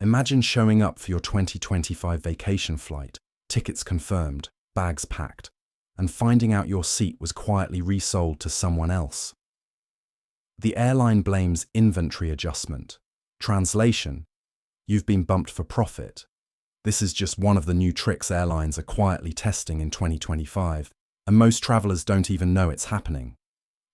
Imagine showing up for your 2025 vacation flight, tickets confirmed, bags packed, and finding out your seat was quietly resold to someone else. The airline blames inventory adjustment. Translation: you've been bumped for profit. This is just one of the new tricks airlines are quietly testing in 2025, and most travelers don't even know it's happening.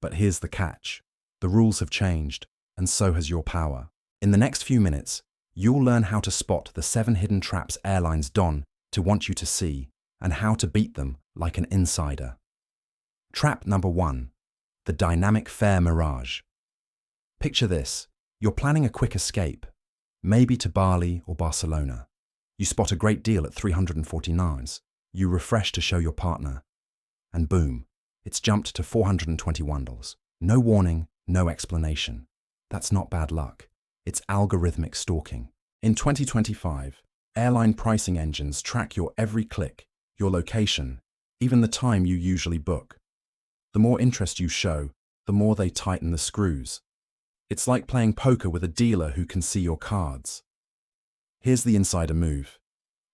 But here's the catch. The rules have changed, and so has your power. In the next few minutes, you'll learn how to spot the 7 hidden traps airlines don to want you to see, and how to beat them like an insider. Trap number 1. The dynamic Fare Mirage. Picture this. You're planning a quick escape, maybe to Bali or Barcelona. You spot a great deal at $349. You refresh to show your partner, and boom, it's jumped to $421. No warning, no explanation. That's not bad luck. It's algorithmic stalking. In 2025, airline pricing engines track your every click, your location, even the time you usually book. The more interest you show, the more they tighten the screws. It's like playing poker with a dealer who can see your cards. Here's the insider move.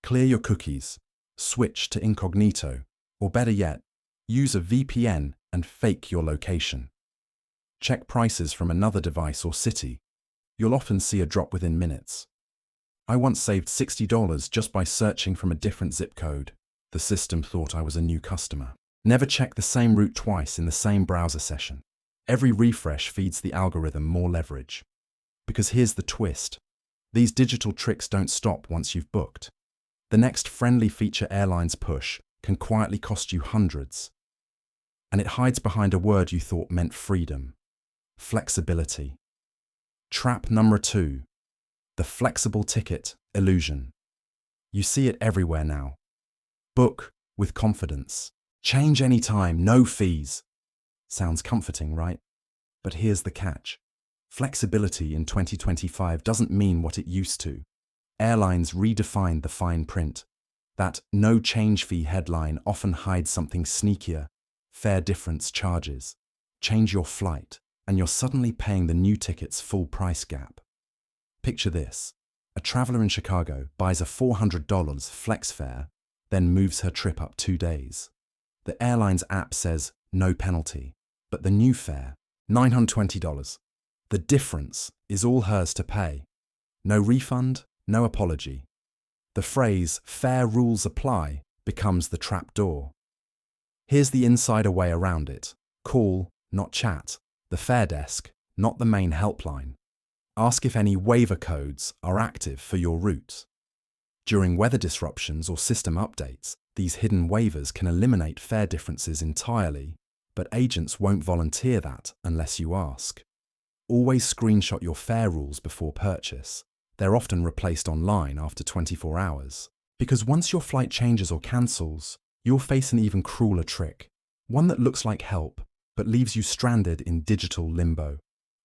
Clear your cookies, switch to incognito, or better yet, use a VPN and fake your location. Check prices from another device or city. You'll often see a drop within minutes. I once saved $60 just by searching from a different zip code. The system thought I was a new customer. Never check the same route twice in the same browser session. Every refresh feeds the algorithm more leverage. Because here's the twist. These digital tricks don't stop once you've booked. The next friendly feature airlines push can quietly cost you hundreds. And it hides behind a word you thought meant freedom. Flexibility. Trap number 2. The flexible ticket illusion. You see it everywhere now. Book with confidence. Change anytime, no fees. Sounds comforting, right? But here's the catch. Flexibility in 2025 doesn't mean what it used to. Airlines redefined the fine print. That no change fee headline often hides something sneakier. Fare difference charges. Change your flight, and you're suddenly paying the new ticket's full price gap. Picture this. A traveler in Chicago buys a $400 flex fare, then moves her trip up 2 days. The airline's app says no penalty, but the new fare, $920. The difference is all hers to pay. No refund, no apology. The phrase "fair rules apply" becomes the trapdoor. Here's the insider way around it. Call, not chat, the fare desk, not the main helpline. Ask if any waiver codes are active for your route. During weather disruptions or system updates, these hidden waivers can eliminate fare differences entirely, but agents won't volunteer that unless you ask. Always screenshot your fare rules before purchase. They're often replaced online after 24 hours. Because once your flight changes or cancels, you'll face an even crueler trick. One that looks like help, but leaves you stranded in digital limbo.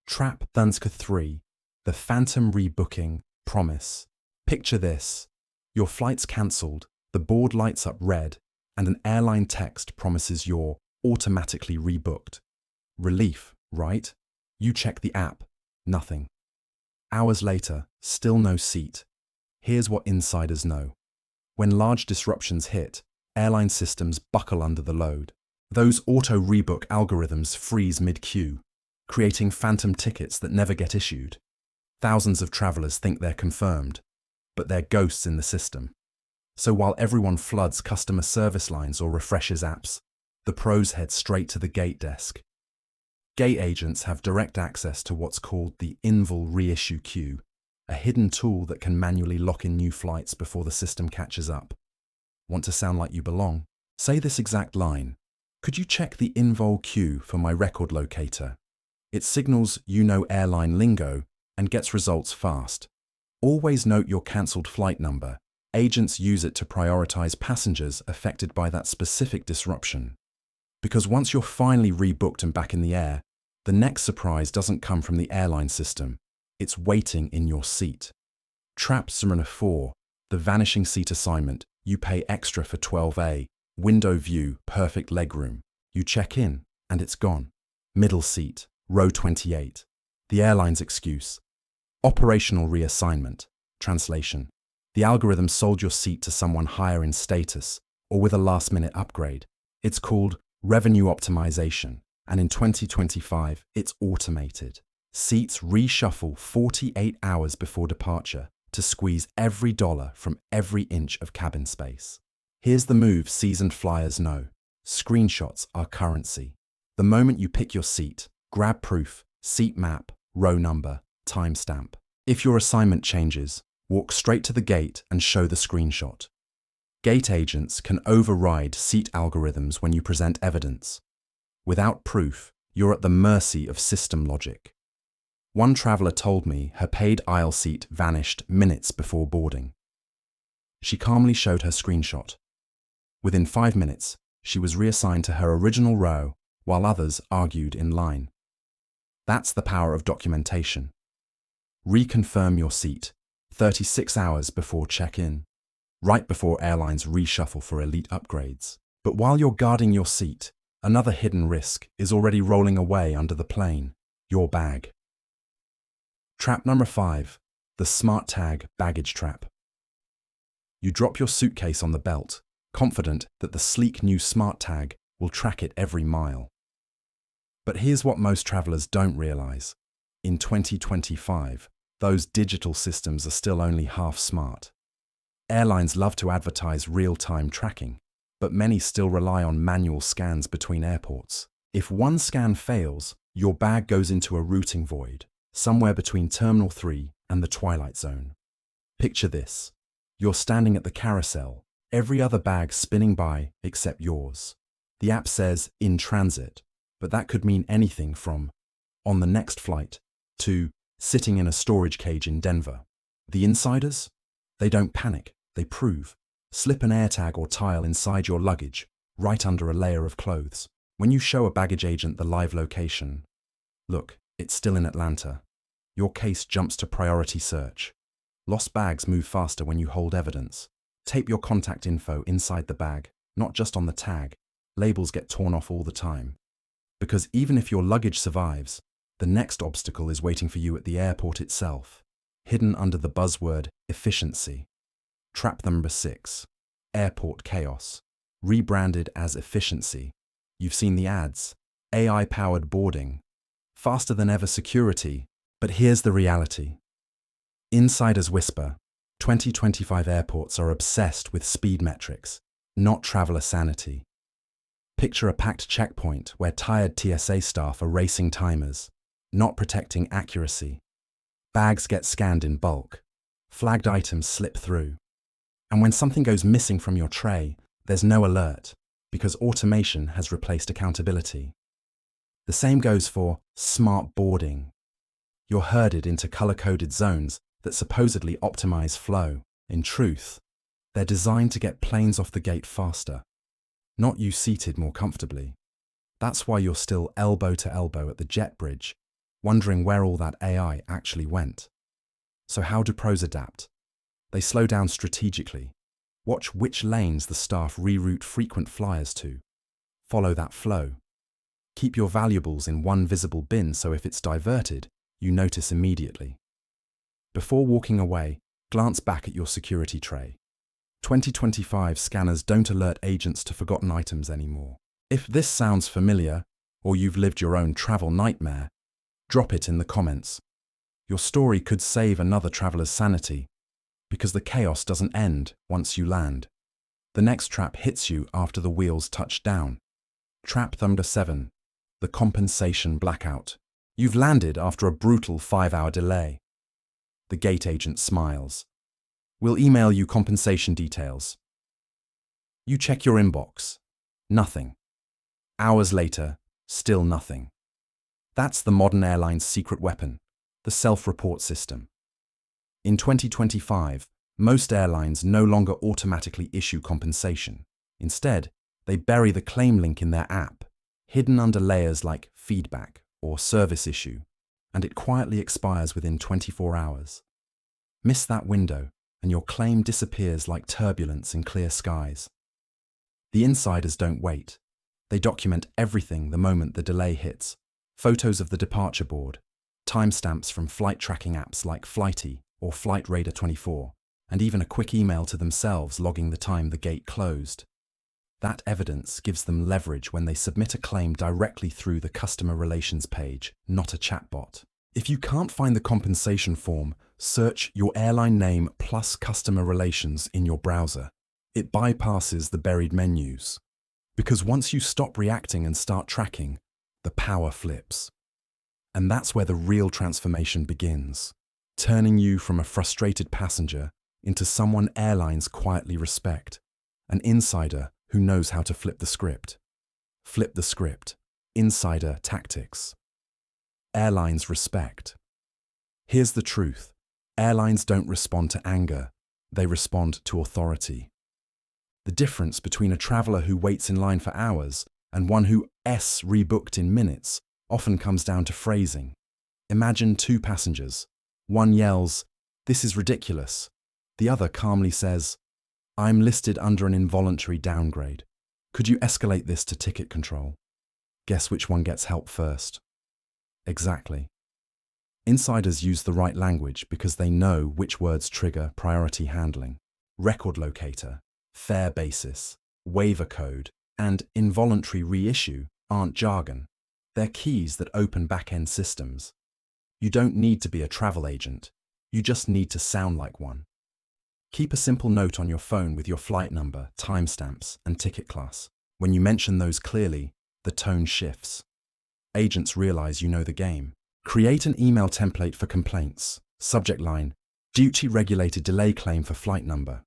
Trap 3. The phantom rebooking promise. Picture this. Your flight's cancelled, the board lights up red, and an airline text promises you're automatically rebooked. Relief, right? You check the app. Nothing. Hours later, still no seat. Here's what insiders know. When large disruptions hit, airline systems buckle under the load. Those auto-rebook algorithms freeze mid-queue, creating phantom tickets that never get issued. Thousands of travelers think they're confirmed, but they're ghosts in the system. So while everyone floods customer service lines or refreshes apps, the pros head straight to the gate desk. Gate agents have direct access to what's called the Invol reissue queue, a hidden tool that can manually lock in new flights before the system catches up. Want to sound like you belong? Say this exact line. Could you check the Invol queue for my record locator? It signals you know airline lingo and gets results fast. Always note your cancelled flight number. Agents use it to prioritize passengers affected by that specific disruption. Because once you're finally rebooked and back in the air, the next surprise doesn't come from the airline system. It's waiting in your seat. Trap 4. The Vanishing Seat assignment. You pay extra for 12A. Window view, perfect legroom. You check in, and it's gone. Middle seat, row 28. The airline's excuse. Operational reassignment. Translation: the algorithm sold your seat to someone higher in status or with a last-minute upgrade. It's called revenue optimization, and in 2025, it's automated. Seats reshuffle 48 hours before departure to squeeze every dollar from every inch of cabin space. Here's the move seasoned flyers know. Screenshots are currency. The moment you pick your seat, grab proof, seat map, row number, timestamp. If your assignment changes, walk straight to the gate and show the screenshot. Gate agents can override seat algorithms when you present evidence. Without proof, you're at the mercy of system logic. One traveler told me her paid aisle seat vanished minutes before boarding. She calmly showed her screenshot. Within 5 minutes, she was reassigned to her original row, while others argued in line. That's the power of documentation. Reconfirm your seat 36 hours before check-in, right before airlines reshuffle for elite upgrades. But while you're guarding your seat, another hidden risk is already rolling away under the plane: your bag. Trap number 5, the smart tag baggage trap. You drop your suitcase on the belt, confident that the sleek new smart tag will track it every mile. But here's what most travelers don't realize. In 2025, those digital systems are still only half smart. Airlines love to advertise real-time tracking, but many still rely on manual scans between airports. If one scan fails, your bag goes into a routing void, somewhere between Terminal 3 and the Twilight Zone. Picture this. You're standing at the carousel, every other bag spinning by except yours. The app says in transit, but that could mean anything from on the next flight to sitting in a storage cage in Denver. The insiders? They don't panic, they prove. Slip an AirTag or tile inside your luggage, right under a layer of clothes. When you show a baggage agent the live location, look, it's still in Atlanta. Your case jumps to priority search. Lost bags move faster when you hold evidence. Tape your contact info inside the bag, not just on the tag. Labels get torn off all the time. Because even if your luggage survives, the next obstacle is waiting for you at the airport itself, hidden under the buzzword efficiency. Trap number 6, airport chaos. Rebranded as efficiency. You've seen the ads. AI-powered boarding. Faster than ever security. But here's the reality. Insiders whisper, 2025 airports are obsessed with speed metrics, not traveler sanity. Picture a packed checkpoint where tired TSA staff are racing timers, not protecting accuracy. Bags get scanned in bulk. Flagged items slip through. And when something goes missing from your tray, there's no alert, because automation has replaced accountability. The same goes for smart boarding. You're herded into color-coded zones that supposedly optimize flow. In truth, they're designed to get planes off the gate faster, not you seated more comfortably. That's why you're still elbow to elbow at the jet bridge, wondering where all that AI actually went. So how do pros adapt? They slow down strategically. Watch which lanes the staff reroute frequent flyers to. Follow that flow. Keep your valuables in one visible bin so if it's diverted, you notice immediately. Before walking away, glance back at your security tray. 2025 scanners don't alert agents to forgotten items anymore. If this sounds familiar, or you've lived your own travel nightmare, drop it in the comments. Your story could save another traveler's sanity, because the chaos doesn't end once you land. The next trap hits you after the wheels touch down. Trap number 7, the compensation blackout. You've landed after a brutal 5-hour delay. The gate agent smiles. We'll email you compensation details. You check your inbox. Nothing. Hours later, still nothing. That's the modern airline's secret weapon, the self-report system. In 2025, most airlines no longer automatically issue compensation. Instead, they bury the claim link in their app, hidden under layers like feedback or service issue, and it quietly expires within 24 hours. Miss that window, and your claim disappears like turbulence in clear skies. The insiders don't wait. They document everything the moment the delay hits. Photos of the departure board, timestamps from flight tracking apps like Flighty or Flight Radar 24, and even a quick email to themselves logging the time the gate closed. That evidence gives them leverage when they submit a claim directly through the customer relations page, not a chatbot. If you can't find the compensation form, search your airline name plus customer relations in your browser. It bypasses the buried menus. Because once you stop reacting and start tracking, the power flips. And that's where the real transformation begins, turning you from a frustrated passenger into someone airlines quietly respect, an insider who knows how to flip the script. Flip the script. Insider tactics. Airlines respect. Here's the truth. Airlines don't respond to anger. They respond to authority. The difference between a traveler who waits in line for hours and one who rebooked in minutes often comes down to phrasing. Imagine two passengers. One yells, "This is ridiculous." The other calmly says, "I'm listed under an involuntary downgrade. Could you escalate this to ticket control?" Guess which one gets help first? Exactly. Insiders use the right language because they know which words trigger priority handling. Record locator, fare basis, waiver code, and involuntary reissue aren't jargon. They're keys that open back-end systems. You don't need to be a travel agent. You just need to sound like one. Keep a simple note on your phone with your flight number, timestamps, and ticket class. When you mention those clearly, the tone shifts. Agents realize you know the game. Create an email template for complaints. Subject line, duty-regulated delay claim for flight number.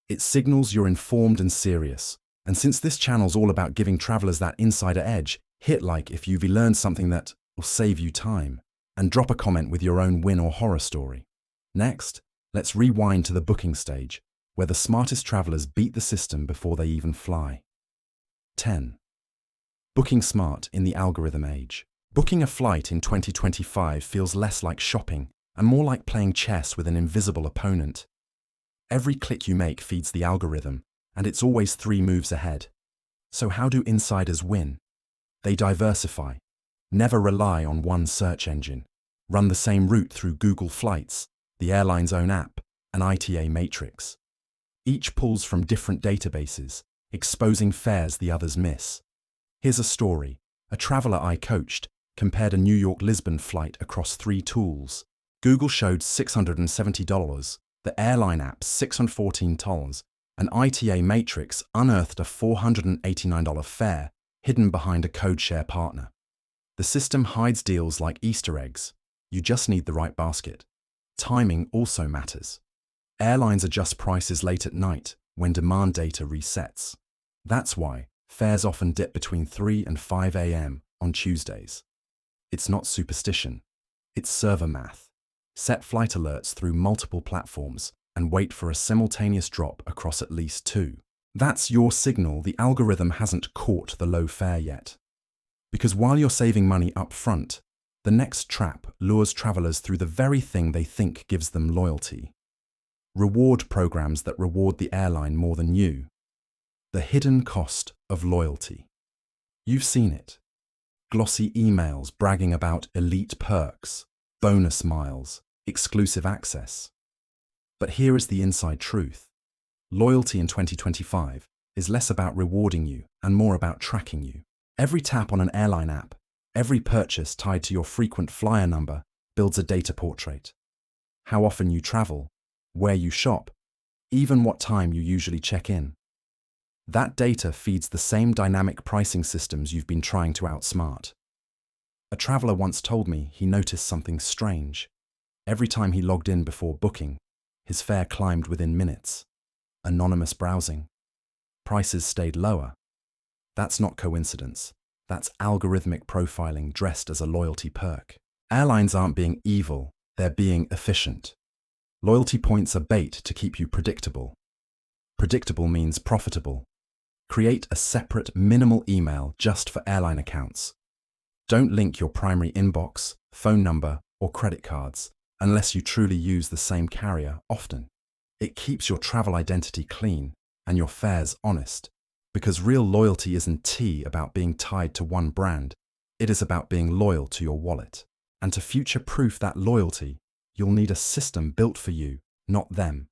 It signals you're informed and serious. And since this channel's all about giving travelers that insider edge, hit like if you've learned something that will save you time. And drop a comment with your own win or horror story. Next, let's rewind to the booking stage, where the smartest travelers beat the system before they even fly. 10. Booking smart in the algorithm age. Booking a flight in 2025 feels less like shopping and more like playing chess with an invisible opponent. Every click you make feeds the algorithm, and it's always 3 moves ahead. So how do insiders win? They diversify. Never rely on one search engine. Run the same route through Google Flights, the airline's own app, and ITA matrix. Each pulls from different databases, exposing fares the others miss. Here's a story. A traveler I coached compared a New York-Lisbon flight across 3 tools. Google showed $670, the airline app $614, and ITA matrix unearthed a $489 fare hidden behind a code share partner. The system hides deals like Easter eggs. You just need the right basket. Timing also matters. Airlines adjust prices late at night when demand data resets. That's why fares often dip between 3 and 5 a.m. on Tuesdays. It's not superstition. It's server math. Set flight alerts through multiple platforms and wait for a simultaneous drop across at least 2. That's your signal the algorithm hasn't caught the low fare yet. Because while you're saving money up front, the next trap lures travelers through the very thing they think gives them loyalty. Reward programs that reward the airline more than you. The hidden cost of loyalty. You've seen it. Glossy emails bragging about elite perks, bonus miles, exclusive access. But here is the inside truth. Loyalty in 2025 is less about rewarding you and more about tracking you. Every tap on an airline app, every purchase tied to your frequent flyer number builds a data portrait. How often you travel, where you shop, even what time you usually check in. That data feeds the same dynamic pricing systems you've been trying to outsmart. A traveler once told me he noticed something strange. Every time he logged in before booking, his fare climbed within minutes. Anonymous browsing. Prices stayed lower. That's not coincidence. That's algorithmic profiling dressed as a loyalty perk. Airlines aren't being evil, they're being efficient. Loyalty points are bait to keep you predictable. Predictable means profitable. Create a separate minimal email just for airline accounts. Don't link your primary inbox, phone number, or credit cards unless you truly use the same carrier often. It keeps your travel identity clean and your fares honest, because real loyalty isn't about being tied to one brand. It is about being loyal to your wallet. And to future-proof that loyalty, You'll need a system built for you, not them.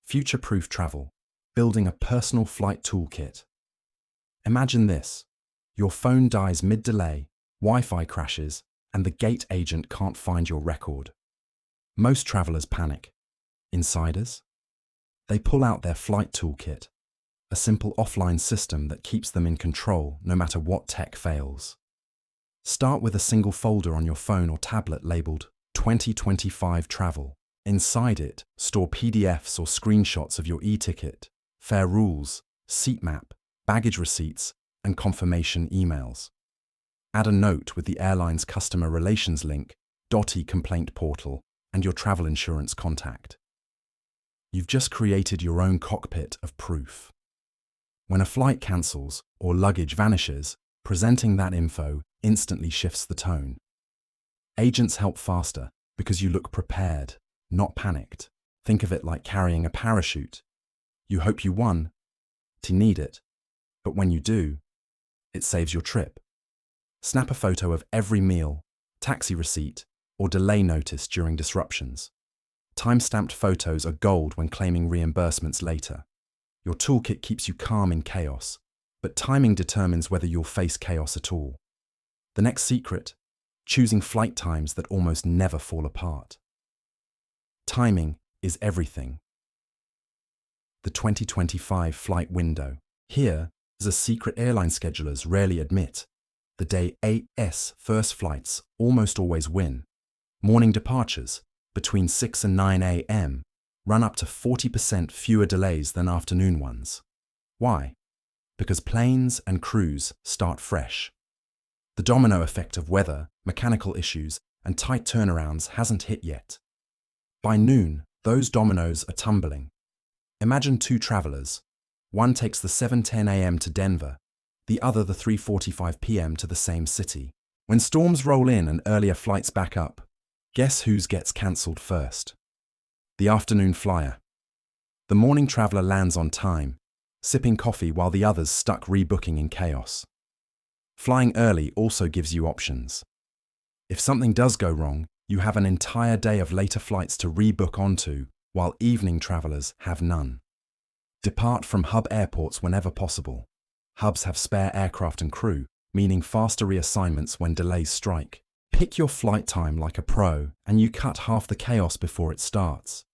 Future-proof travel, building a personal flight toolkit. Imagine this. Your phone dies mid-delay, Wi-Fi crashes, and the gate agent can't find your record. Most travelers panic. Insiders? They pull out their flight toolkit, a simple offline system that keeps them in control no matter what tech fails. Start with a single folder on your phone or tablet labeled 2025 Travel. Inside it, store PDFs or screenshots of your e-ticket, fare rules, seat map, baggage receipts, and confirmation emails. Add a note with the airline's customer relations link, .e-complaint portal, and your travel insurance contact. You've just created your own cockpit of proof. When a flight cancels or luggage vanishes, presenting that info instantly shifts the tone. Agents help faster because you look prepared, not panicked. Think of it like carrying a parachute. You hope you won, to need it, but when you do, it saves your trip. Snap a photo of every meal, taxi receipt, or delay notice during disruptions. Time-stamped photos are gold when claiming reimbursements later. Your toolkit keeps you calm in chaos, but timing determines whether you'll face chaos at all. The next secret, choosing flight times that almost never fall apart. Timing is everything. The 2025 flight window. Here is a secret airline schedulers rarely admit. The day AS first flights almost always win. Morning departures, between 6 and 9 a.m., run up to 40% fewer delays than afternoon ones. Why? Because planes and crews start fresh. The domino effect of weather, mechanical issues, and tight turnarounds hasn't hit yet. By noon, those dominoes are tumbling. Imagine two travelers. One takes the 7:10 a.m. to Denver, the other the 3:45 p.m. to the same city. When storms roll in and earlier flights back up, guess whose gets cancelled first? The afternoon flyer. The morning traveler lands on time, sipping coffee while the others stuck rebooking in chaos. Flying early also gives you options. If something does go wrong, you have an entire day of later flights to rebook onto, while evening travelers have none. Depart from hub airports whenever possible. Hubs have spare aircraft and crew, meaning faster reassignments when delays strike. Pick your flight time like a pro, and you cut half the chaos before it starts.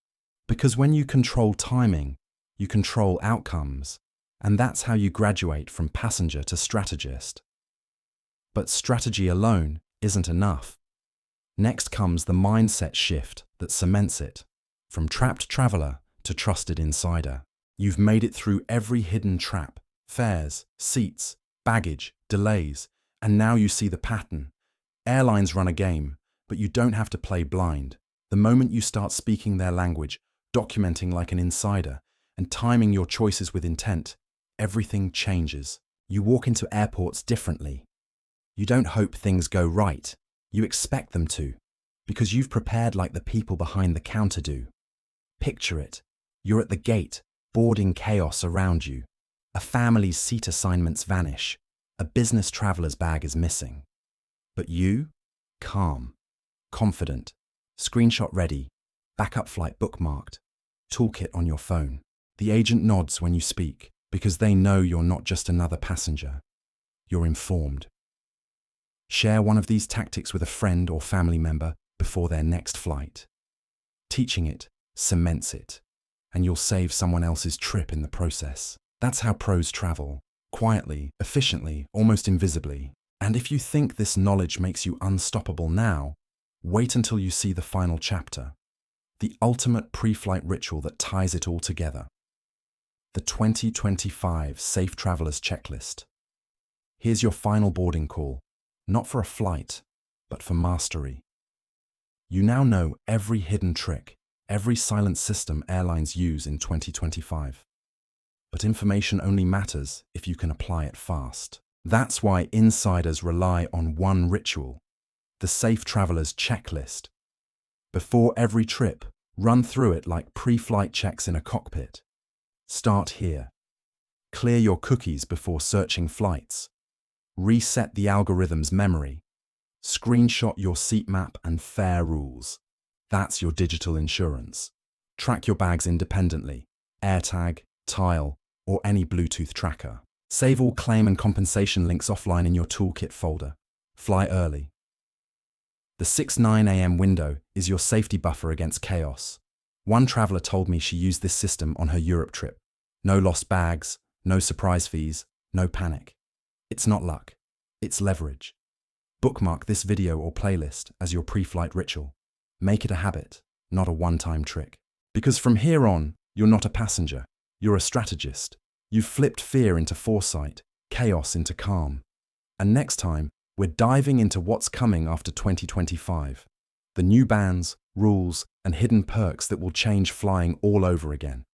Because when you control timing, you control outcomes, and that's how you graduate from passenger to strategist. But strategy alone isn't enough. Next comes the mindset shift that cements it. From trapped traveler to trusted insider. You've made it through every hidden trap, fares, seats, baggage, delays, and now you see the pattern. Airlines run a game, but you don't have to play blind. The moment you start speaking their language, documenting like an insider, and timing your choices with intent, everything changes. You walk into airports differently. You don't hope things go right. You expect them to, because you've prepared like the people behind the counter do. Picture it. You're at the gate, boarding chaos around you. A family's seat assignments vanish. A business traveler's bag is missing. But you? Calm, confident, screenshot ready, backup flight bookmarked, toolkit on your phone. The agent nods when you speak, because they know you're not just another passenger. You're informed. Share one of these tactics with a friend or family member before their next flight. Teaching it cements it, and you'll save someone else's trip in the process. That's how pros travel, quietly, efficiently, almost invisibly. And if you think this knowledge makes you unstoppable now, wait until you see the final chapter, the ultimate pre-flight ritual that ties it all together. The 2025 Safe Travelers Checklist. Here's your final boarding call, not for a flight, but for mastery. You now know every hidden trick, every silent system airlines use in 2025. But information only matters if you can apply it fast. That's why insiders rely on one ritual, the Safe Travelers Checklist. Before every trip, run through it like pre-flight checks in a cockpit. Start here. Clear your cookies before searching flights. Reset the algorithm's memory. Screenshot your seat map and fare rules. That's your digital insurance. Track your bags independently, AirTag, Tile, or any Bluetooth tracker. Save all claim and compensation links offline in your toolkit folder. Fly early. The 6-9 a.m. window is your safety buffer against chaos. One traveler told me she used this system on her Europe trip. No lost bags, no surprise fees, no panic. It's not luck, it's leverage. Bookmark this video or playlist as your pre-flight ritual. Make it a habit, not a one-time trick. Because from here on, you're not a passenger, you're a strategist. You've flipped fear into foresight, chaos into calm. And next time, we're diving into what's coming after 2025. The new bans, rules, and hidden perks that will change flying all over again.